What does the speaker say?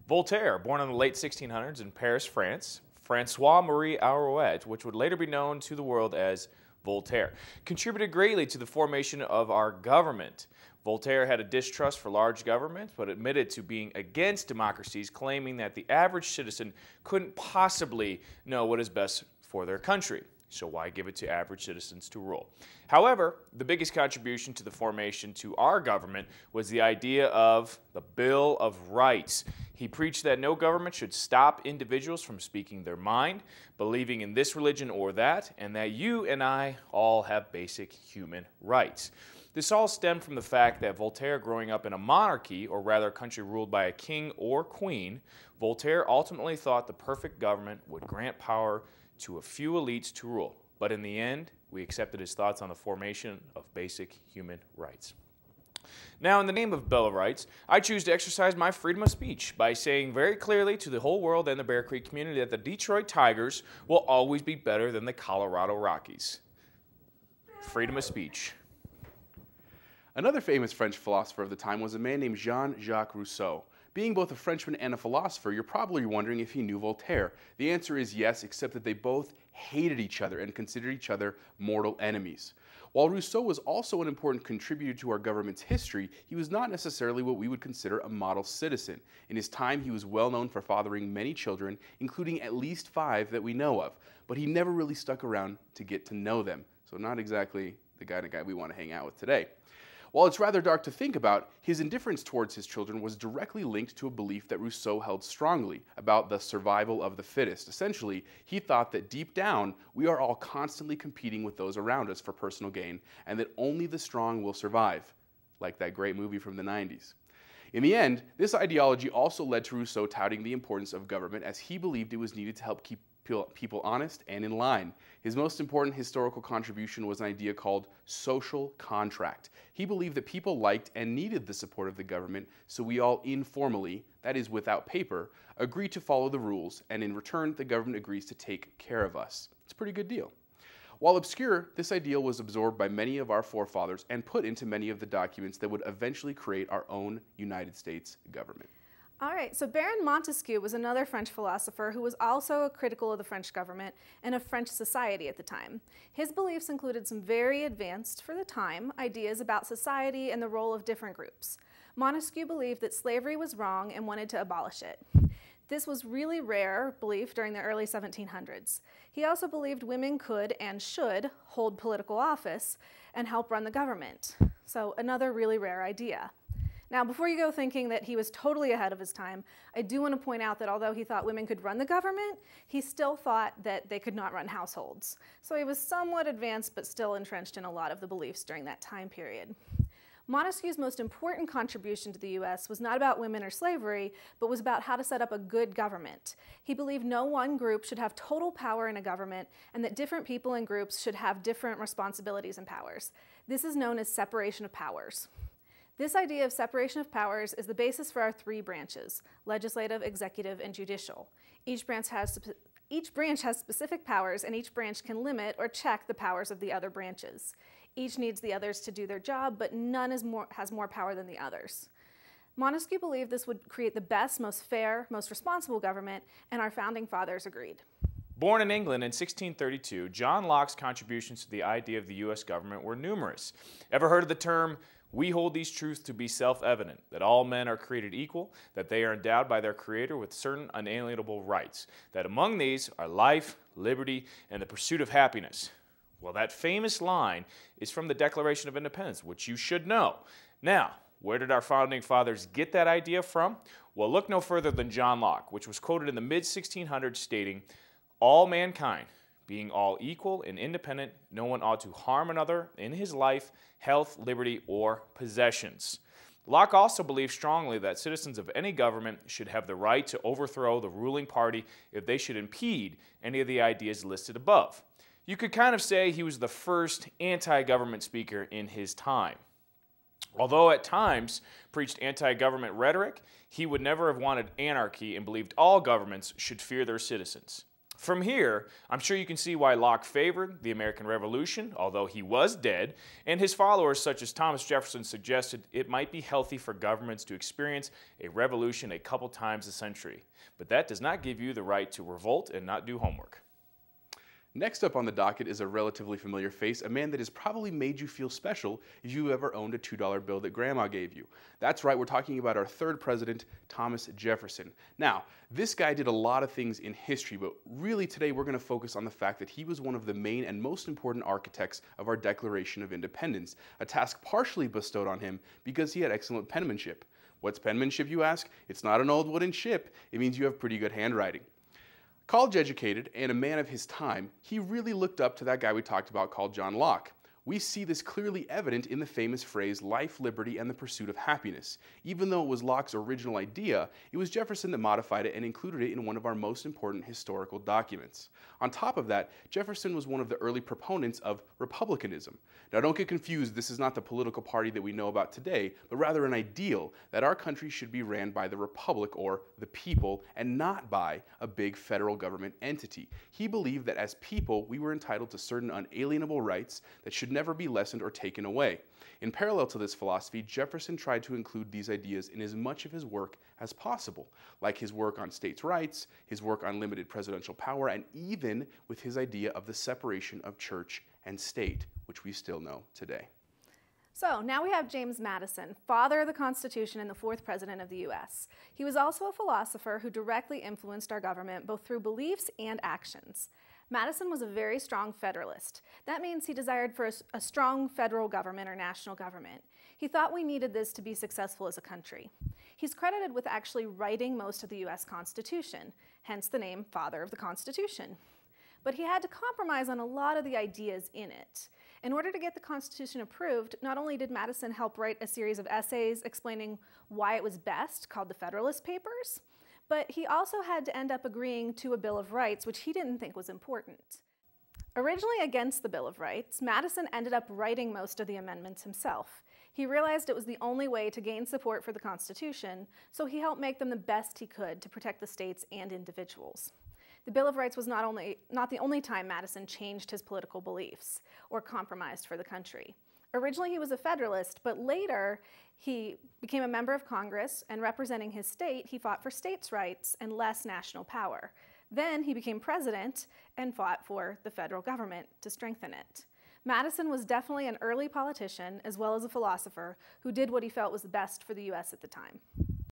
Voltaire, born in the late 1600s in Paris, France, François-Marie Arouet, which would later be known to the world as Voltaire, contributed greatly to the formation of our government. Voltaire had a distrust for large government, but admitted to being against democracies, claiming that the average citizen couldn't possibly know what is best for their country. So why give it to average citizens to rule? However, the biggest contribution to the formation to our government was the idea of the Bill of Rights. He preached that no government should stop individuals from speaking their mind, believing in this religion or that, and that you and I all have basic human rights. This all stemmed from the fact that Voltaire, growing up in a monarchy, or rather a country ruled by a king or queen, Voltaire ultimately thought the perfect government would grant power to a few elites to rule. But in the end, we accepted his thoughts on the formation of basic human rights. Now, in the name of Bill of Rights, I choose to exercise my freedom of speech by saying very clearly to the whole world and the Bear Creek community that the Detroit Tigers will always be better than the Colorado Rockies. Freedom of speech. Another famous French philosopher of the time was a man named Jean-Jacques Rousseau. Being both a Frenchman and a philosopher, you're probably wondering if he knew Voltaire. The answer is yes, except that they both hated each other and considered each other mortal enemies. While Rousseau was also an important contributor to our government's history, he was not necessarily what we would consider a model citizen. In his time, he was well known for fathering many children, including at least 5 that we know of, but he never really stuck around to get to know them. So not exactly the kind of guy we want to hang out with today. While it's rather dark to think about, his indifference towards his children was directly linked to a belief that Rousseau held strongly about the survival of the fittest. Essentially, he thought that deep down, we are all constantly competing with those around us for personal gain, and that only the strong will survive, like that great movie from the 90s. In the end, this ideology also led to Rousseau touting the importance of government, as he believed it was needed to help keep people honest and in line. His most important historical contribution was an idea called social contract. He believed that people liked and needed the support of the government, so we all informally, that is without paper, agree to follow the rules, and in return the government agrees to take care of us. It's a pretty good deal. While obscure, this ideal was absorbed by many of our forefathers and put into many of the documents that would eventually create our own United States government. All right, so Baron Montesquieu was another French philosopher who was also critical of the French government and of French society at the time. His beliefs included some very advanced, for the time, ideas about society and the role of different groups. Montesquieu believed that slavery was wrong and wanted to abolish it. This was really rare belief during the early 1700s. He also believed women could and should hold political office and help run the government. So another really rare idea. Now, before you go thinking that he was totally ahead of his time, I do want to point out that although he thought women could run the government, he still thought that they could not run households. So he was somewhat advanced, but still entrenched in a lot of the beliefs during that time period. Montesquieu's most important contribution to the U.S. was not about women or slavery, but was about how to set up a good government. He believed no one group should have total power in a government, and that different people and groups should have different responsibilities and powers. This is known as separation of powers. This idea of separation of powers is the basis for our 3 branches: legislative, executive, and judicial. Each branch has specific powers, and each branch can limit or check the powers of the other branches. Each needs the others to do their job, but none has more power than the others. Montesquieu believed this would create the best, most fair, most responsible government, and our founding fathers agreed. Born in England in 1632, John Locke's contributions to the idea of the U.S. government were numerous. Ever heard of the term, "We hold these truths to be self-evident, that all men are created equal, that they are endowed by their Creator with certain unalienable rights, that among these are life, liberty, and the pursuit of happiness"? Well, that famous line is from the Declaration of Independence, which you should know. Now, where did our founding fathers get that idea from? Well, look no further than John Locke, which was quoted in the mid-1600s stating, "All mankind, being all equal and independent, no one ought to harm another in his life, health, liberty, or possessions." Locke also believed strongly that citizens of any government should have the right to overthrow the ruling party if they should impede any of the ideas listed above. You could kind of say he was the first anti-government speaker in his time. Although at times preached anti-government rhetoric, he would never have wanted anarchy and believed all governments should fear their citizens. From here, I'm sure you can see why Locke favored the American Revolution, although he was dead, and his followers such as Thomas Jefferson suggested it might be healthy for governments to experience a revolution a couple times a century. But that does not give you the right to revolt and not do homework. Next up on the docket is a relatively familiar face, a man that has probably made you feel special if you ever owned a $2 bill that Grandma gave you. That's right, we're talking about our third president, Thomas Jefferson. Now, this guy did a lot of things in history, but really today we're going to focus on the fact that he was one of the main and most important architects of our Declaration of Independence, a task partially bestowed on him because he had excellent penmanship. What's penmanship, you ask? It's not an old wooden ship. It means you have pretty good handwriting. College educated and a man of his time, he really looked up to that guy we talked about called John Locke. We see this clearly evident in the famous phrase, life, liberty, and the pursuit of happiness. Even though it was Locke's original idea, it was Jefferson that modified it and included it in one of our most important historical documents. On top of that, Jefferson was one of the early proponents of republicanism. Now don't get confused, this is not the political party that we know about today, but rather an ideal that our country should be ran by the republic or the people and not by a big federal government entity. He believed that as people, we were entitled to certain unalienable rights that should never be lessened or taken away. In parallel to this philosophy, Jefferson tried to include these ideas in as much of his work as possible, like his work on states' rights, his work on limited presidential power, and even with his idea of the separation of church and state, which we still know today. So now we have James Madison, father of the Constitution and the fourth president of the U.S. He was also a philosopher who directly influenced our government both through beliefs and actions. Madison was a very strong Federalist. That means he desired for a strong federal government or national government. He thought we needed this to be successful as a country. He's credited with actually writing most of the U.S. Constitution, hence the name Father of the Constitution. But he had to compromise on a lot of the ideas in it. In order to get the Constitution approved, not only did Madison help write a series of essays explaining why it was best, called the Federalist Papers, but he also had to end up agreeing to a Bill of Rights, which he didn't think was important. Originally against the Bill of Rights, Madison ended up writing most of the amendments himself. He realized it was the only way to gain support for the Constitution, so he helped make them the best he could to protect the states and individuals. The Bill of Rights was not the only time Madison changed his political beliefs or compromised for the country. Originally, he was a Federalist, but later he became a member of Congress, and representing his state, he fought for states' rights and less national power. Then he became president and fought for the federal government to strengthen it. Madison was definitely an early politician as well as a philosopher who did what he felt was best for the U.S. at the time.